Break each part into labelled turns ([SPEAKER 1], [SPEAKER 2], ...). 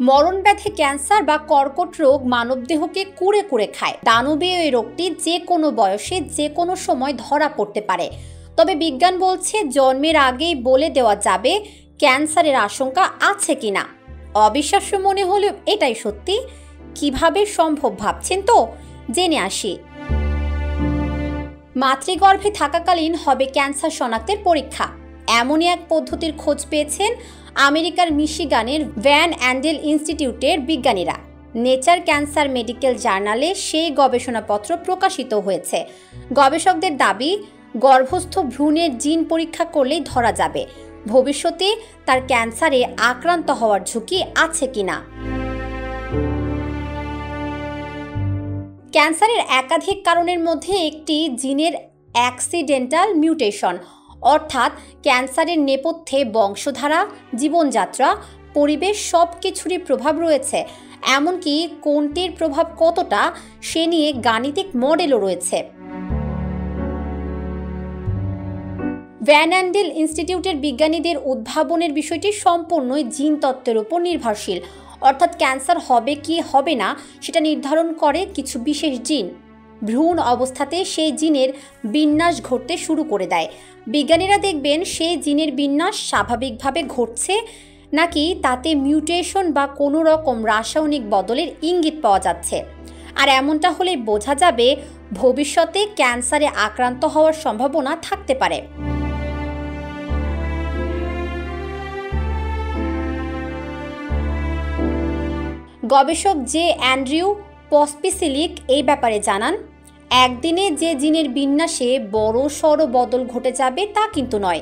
[SPEAKER 1] মরণব্যাধি cancer বা কর্কট রোগ মানবদেহকে কুড়ে কুড়ে খায়। দানবীয় এই রোগটি যে কোনো বয়সে যে কোনো সময় ধরা পড়তে পারে। তবে বিজ্ঞান বলছে জন্মের আগেই বলে দেওয়া যাবে ক্যান্সারের আশঙ্কা আছে কিনা। অবিশ্বাস্য মনে হলেও এটাই সত্যি। কিভাবে সম্ভব ভাবছেন তো? জেনে আসি। মাতৃগর্ভে থাকাকালীন হবে ক্যান্সার শনাক্তের পরীক্ষা। এমনই এক পদ্ধতির খোঁজ পেয়েছেন আমেরিকার মিশিগানের ভ্যান অ্যান্ডেল ইনস্টিটিউটের বিজ্ঞানীরা। নেচার ক্যান্সার মেডিকেল জার্নালে সেই গবেষণাপত্র প্রকাশিত হয়েছে। গবেষকদের দাবি, গর্ভস্থ ভ্রূণের জিন পরীক্ষা করলেই ধরা যাবে ভবিষ্যতে তার ক্যান্সারে আক্রান্ত হওয়ার ঝুঁকি আছে কিনা। ক্যান্সারের একাধিক কারণের মধ্যে একটি জিনের অ্যাক্সিডেন্টাল মিউটেশন, অর্থাৎ ক্যান্সারের নেপথ্যে বংশধারা, জীবনযাত্রা, পরিবেশ সব কিছুরই প্রভাব রয়েছে। এমনকি কোনটির প্রভাব কতটা সে নিয়ে গাণিতিক মডেলও রয়েছে। ভ্যান অ্যান্ডেল ইনস্টিটিউটের বিজ্ঞানীদের উদ্ভাবনের বিষয়টি সম্পূর্ণই জিন তত্ত্বের উপর নির্ভরশীল। অর্থাৎ ক্যান্সার হবে কি হবে না সেটা নির্ধারণ করে কিছু বিশেষ জিন। ভ্রূণ অবস্থাতে সেই জিনের বিন্যাস ঘটতে শুরু করে দেয়। বিজ্ঞানীরা দেখবেন সেই জিনের বিন্যাস স্বাভাবিকভাবে ঘটছে নাকি তাতে মিউটেশন বা কোনো রকম রাসায়নিক বদলের ইঙ্গিত পাওয়া যাচ্ছে। আর এমনটা হলে বোঝা যাবে ভবিষ্যতে ক্যান্সারে আক্রান্ত হওয়ার সম্ভাবনা থাকতে পারে। গবেষক জে অ্যান্ড্রিউ পসপিসিলিক এই ব্যাপারে জানান, একদিনে যে জিনের বিন্যাসে বড় সড় বদল ঘটে যাবে তা কিন্তু নয়।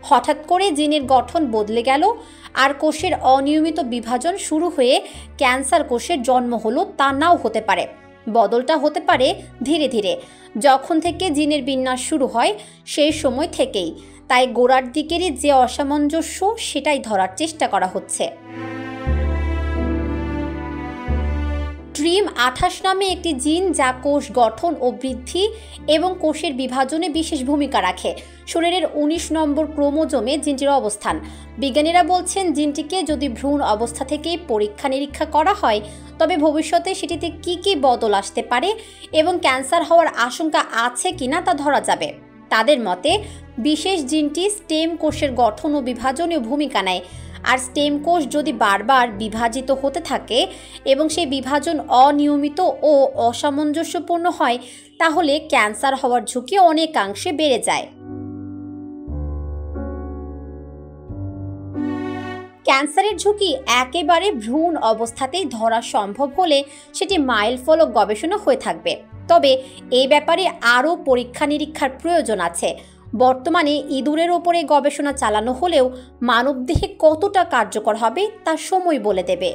[SPEAKER 1] হঠাৎ করে জিনের গঠন বদলে গেল আর কোষের অনিয়মিত বিভাজন শুরু হয়ে ক্যান্সার কোষের জন্ম হলো তা নাও হতে পারে। বদলটা হতে পারে ধীরে ধীরে। যখন থেকে জিনের বিন্যাস শুরু হয় সেই সময় থেকেই। তাই গোড়ার দিকেরই যে অসামঞ্জস্য সেটাই ধরার চেষ্টা করা হচ্ছে। TRIM28 নামে একটি জিন যা কোষ গঠন ও বৃদ্ধি এবং কোষের বিভাজনে বিশেষ ভূমিকা রাখে। শরীরের 19 নম্বর ক্রোমোজোমে জিনটির অবস্থান। বিজ্ঞানীরা বলছেন জিনটিকে যদি ভ্রূণ অবস্থা থেকেই পরীক্ষা নিরীক্ষা করা হয় তবে ভবিষ্যতে সেটিতে কি কি বদল আসতে পারে এবং ক্যান্সার হওয়ার আশঙ্কা আছে কিনা তা ধরা যাবে। তাদের মতে বিশেষ জিনটি স্টেম কোষের গঠন ও বিভাজনে ভূমিকা নেয়। আর স্টেম কোষ যদি বারবার বিভাজিত হতে থাকে এবং সেই বিভাজন অনিয়মিত ও অসামঞ্জস্যপূর্ণ হয় তাহলে ক্যান্সার হওয়ার ঝুঁকি অনেকাংশে বেড়ে যায়। ক্যান্সারের ঝুঁকি একেবারে ভ্রূণ অবস্থাতেই ধরা সম্ভব হলে সেটি মাইলফলক গবেষণা হয়ে থাকবে। তবে এই ব্যাপারে আরও পরীক্ষা নিরীক্ষার প্রয়োজন আছে। বর্তমানে ইঁদুরের ওপরে গবেষণা চালানো হলেও মানবদেহে কতটা কার্যকর হবে তা সময় বলে দেবে।